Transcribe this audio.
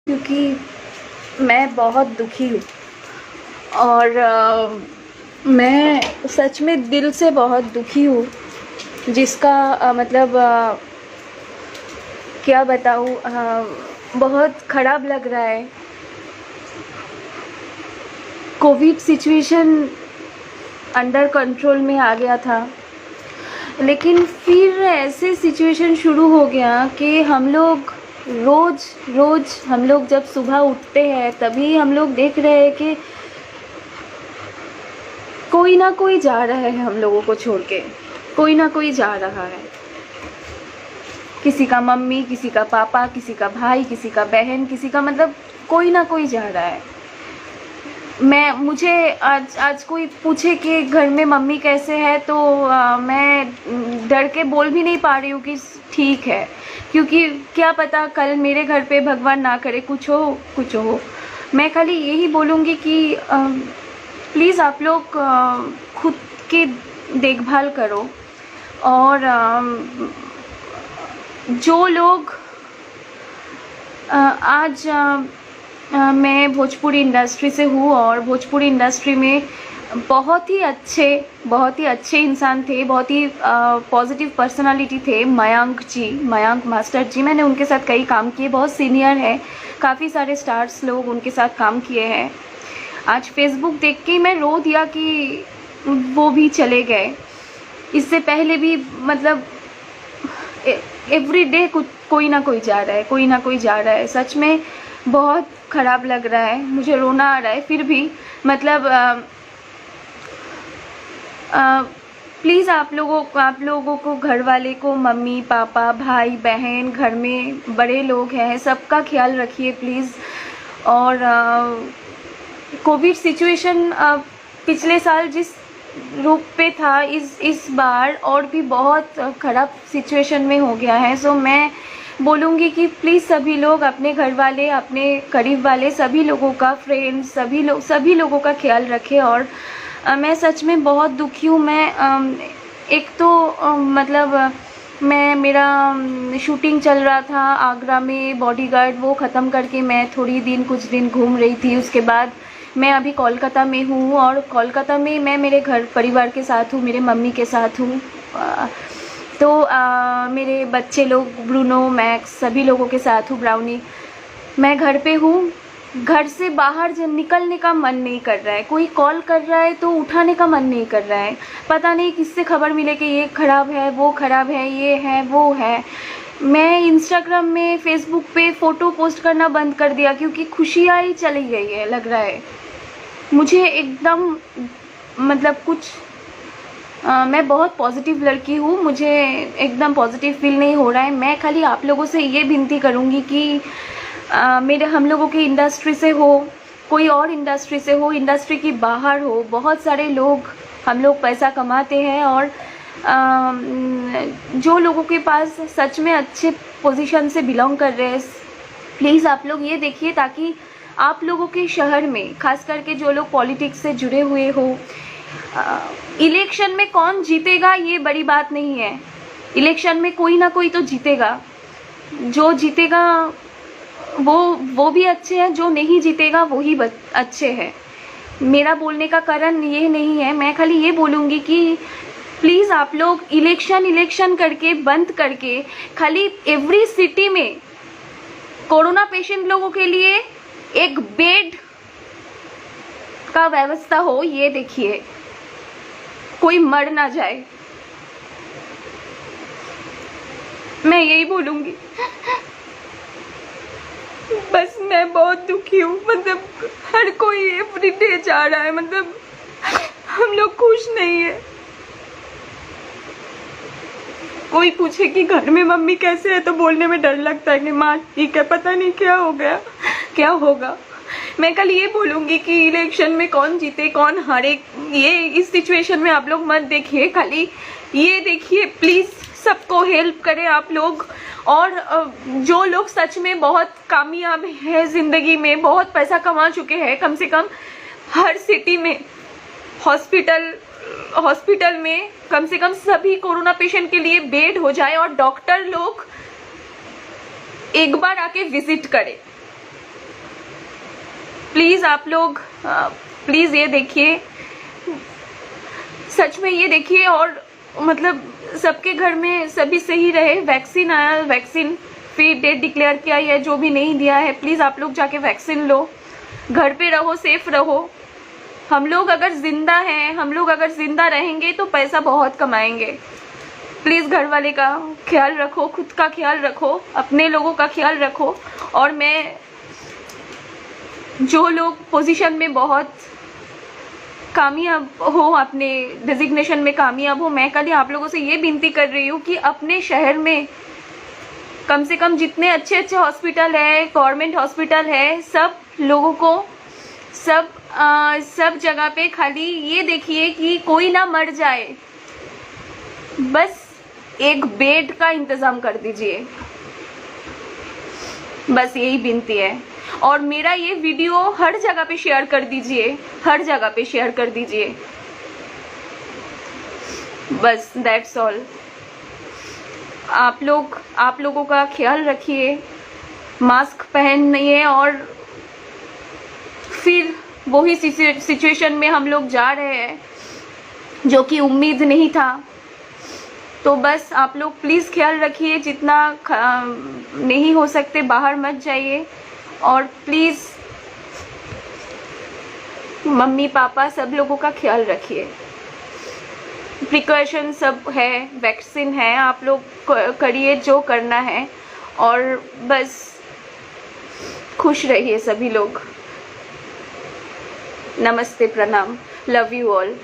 क्योंकि मैं बहुत दुखी हूँ और मैं सच में दिल से बहुत दुखी हूँ, जिसका मतलब क्या बताऊँ, बहुत ख़राब लग रहा है। कोविड सिचुएशन अंडर कंट्रोल में आ गया था, लेकिन फिर ऐसे सिचुएशन शुरू हो गया कि हम लोग रोज़ हम लोग जब सुबह उठते हैं तभी हम लोग देख रहे हैं कि कोई ना कोई जा रहा है हम लोगों को छोड़ के, कोई ना कोई जा रहा है। किसी का मम्मी, किसी का पापा, किसी का भाई, किसी का बहन, किसी का मतलब कोई ना कोई जा रहा है। मुझे आज कोई पूछे कि घर में मम्मी कैसे है तो मैं डर के बोल भी नहीं पा रही हूँ कि ठीक है, क्योंकि क्या पता कल मेरे घर पे भगवान ना करे कुछ हो। मैं खाली यही बोलूँगी कि प्लीज़ आप लोग खुद की देखभाल करो। और जो लोग आज मैं भोजपुरी इंडस्ट्री से हूँ और भोजपुरी इंडस्ट्री में बहुत ही अच्छे इंसान थे, बहुत ही पॉजिटिव पर्सनालिटी थे। मयंक मास्टर जी, मैंने उनके साथ कई काम किए, बहुत सीनियर है, काफ़ी सारे स्टार्स लोग उनके साथ काम किए हैं। आज फेसबुक देख के मैं रो दिया कि वो भी चले गए। इससे पहले भी मतलब एवरीडे कोई ना कोई जा रहा है, सच में बहुत ख़राब लग रहा है, मुझे रोना आ रहा है। फिर भी मतलब प्लीज़ आप लोगों को घर वाले को, मम्मी पापा भाई बहन, घर में बड़े लोग हैं, सबका ख्याल रखिए प्लीज़। और कोविड सिचुएशन पिछले साल जिस रूप पे था, इस बार और भी बहुत ख़राब सिचुएशन में हो गया है। सो मैं बोलूँगी कि प्लीज़ सभी लोग अपने घर वाले, अपने करीब वाले सभी लोगों का, फ्रेंड्स, सभी लोगों का ख्याल रखें। और मैं सच में बहुत दुखी हूँ। मैं एक तो मतलब मेरा शूटिंग चल रहा था आगरा में, बॉडीगार्ड, वो ख़त्म करके मैं कुछ दिन घूम रही थी। उसके बाद मैं अभी कोलकाता में हूँ और कोलकाता में मैं मेरे घर परिवार के साथ हूँ, मेरे मम्मी के साथ हूँ। तो मेरे बच्चे लोग ब्रूनो, मैक्स, सभी लोगों के साथ हूँ, ब्राउनी। मैं घर पे हूँ, घर से बाहर जब निकलने का मन नहीं कर रहा है। कोई कॉल कर रहा है तो उठाने का मन नहीं कर रहा है। पता नहीं किससे खबर मिले कि ये ख़राब है, वो ख़राब है, ये है, वो है। मैं इंस्टाग्राम में, फेसबुक पे फ़ोटो पोस्ट करना बंद कर दिया, क्योंकि खुशियाँ ही चली गई है, लग रहा है मुझे एकदम। मतलब कुछ मैं बहुत पॉजिटिव लड़की हूँ, मुझे एकदम पॉजिटिव फील नहीं हो रहा है। मैं खाली आप लोगों से ये विनती करूँगी कि हम लोगों की इंडस्ट्री से हो, कोई और इंडस्ट्री से हो, इंडस्ट्री की बाहर हो, बहुत सारे लोग, हम लोग पैसा कमाते हैं। और जो लोगों के पास सच में अच्छे पोजीशन से बिलोंग कर रहे हैं, प्लीज़ आप लोग ये देखिए, ताकि आप लोगों के शहर में, खास करके जो लोग पॉलिटिक्स से जुड़े हुए हो, इलेक्शन में कौन जीतेगा ये बड़ी बात नहीं है। इलेक्शन में कोई ना कोई तो जीतेगा, जो जीतेगा वो भी अच्छे हैं, जो नहीं जीतेगा वो ही अच्छे हैं। मेरा बोलने का कारण ये नहीं है। मैं खाली ये बोलूँगी कि प्लीज़ आप लोग इलेक्शन करके, बंद करके, खाली एवरी सिटी में कोरोना पेशेंट लोगों के लिए एक बेड का व्यवस्था हो, ये देखिए, कोई मर ना जाए। मैं यही बोलूँगी। बस मैं बहुत दुखी हूँ। मतलब हर कोई एवरीडे जा रहा है, मतलब हम लोग खुश नहीं है। कोई पूछे कि घर में मम्मी कैसे है तो बोलने में डर लगता है कि माँ ठीक है, पता नहीं क्या हो गया, क्या होगा। मैं कल ये बोलूँगी कि इलेक्शन में कौन जीते कौन हारे, ये इस सिचुएशन में आप लोग मत देखिए, खाली ये देखिए प्लीज़, सबको हेल्प करें आप लोग। और जो लोग सच में बहुत कामयाब है ज़िंदगी में, बहुत पैसा कमा चुके हैं, कम से कम हर सिटी में हॉस्पिटल में कम से कम सभी कोरोना पेशेंट के लिए बेड हो जाए और डॉक्टर लोग एक बार आके विजिट करें। प्लीज़ आप लोग प्लीज़ ये देखिए, सच में ये देखिए, और मतलब सबके घर में सभी सही रहे। वैक्सीन आया, वैक्सीन फिर डेट डिक्लेयर किया है, जो भी नहीं दिया है प्लीज़ आप लोग जाके वैक्सीन लो, घर पे रहो, सेफ रहो। हम लोग अगर जिंदा हैं, हम लोग अगर जिंदा रहेंगे तो पैसा बहुत कमाएंगे। प्लीज़ घर वाले का ख्याल रखो, खुद का ख्याल रखो, अपने लोगों का ख्याल रखो। और मैं, जो लोग पोजीशन में बहुत कामयाब हो, अपने डिजिग्नेशन में कामयाब हो, मैं कल आप लोगों से ये विनती कर रही हूँ कि अपने शहर में कम से कम जितने अच्छे अच्छे हॉस्पिटल है, गवर्नमेंट हॉस्पिटल है, सब लोगों को सब जगह पे खाली ये देखिए कि कोई ना मर जाए, बस एक बेड का इंतज़ाम कर दीजिए, बस यही विनती है। और मेरा ये वीडियो हर जगह पे शेयर कर दीजिए, हर जगह पे शेयर कर दीजिए, बस दैट्स ऑल। आप लोगों का ख्याल रखिए, मास्क पहनिए, और फिर वही सिचुएशन में हम लोग जा रहे हैं जो कि उम्मीद नहीं था। तो बस आप लोग प्लीज़ ख्याल रखिए, जितना नहीं हो सकते बाहर मत जाइए, और प्लीज़ मम्मी पापा सब लोगों का ख्याल रखिए। प्रिकॉशन सब है, वैक्सीन है, आप लोग करिए जो करना है, और बस खुश रहिए सभी लोग। नमस्ते, प्रणाम, लव यू ऑल।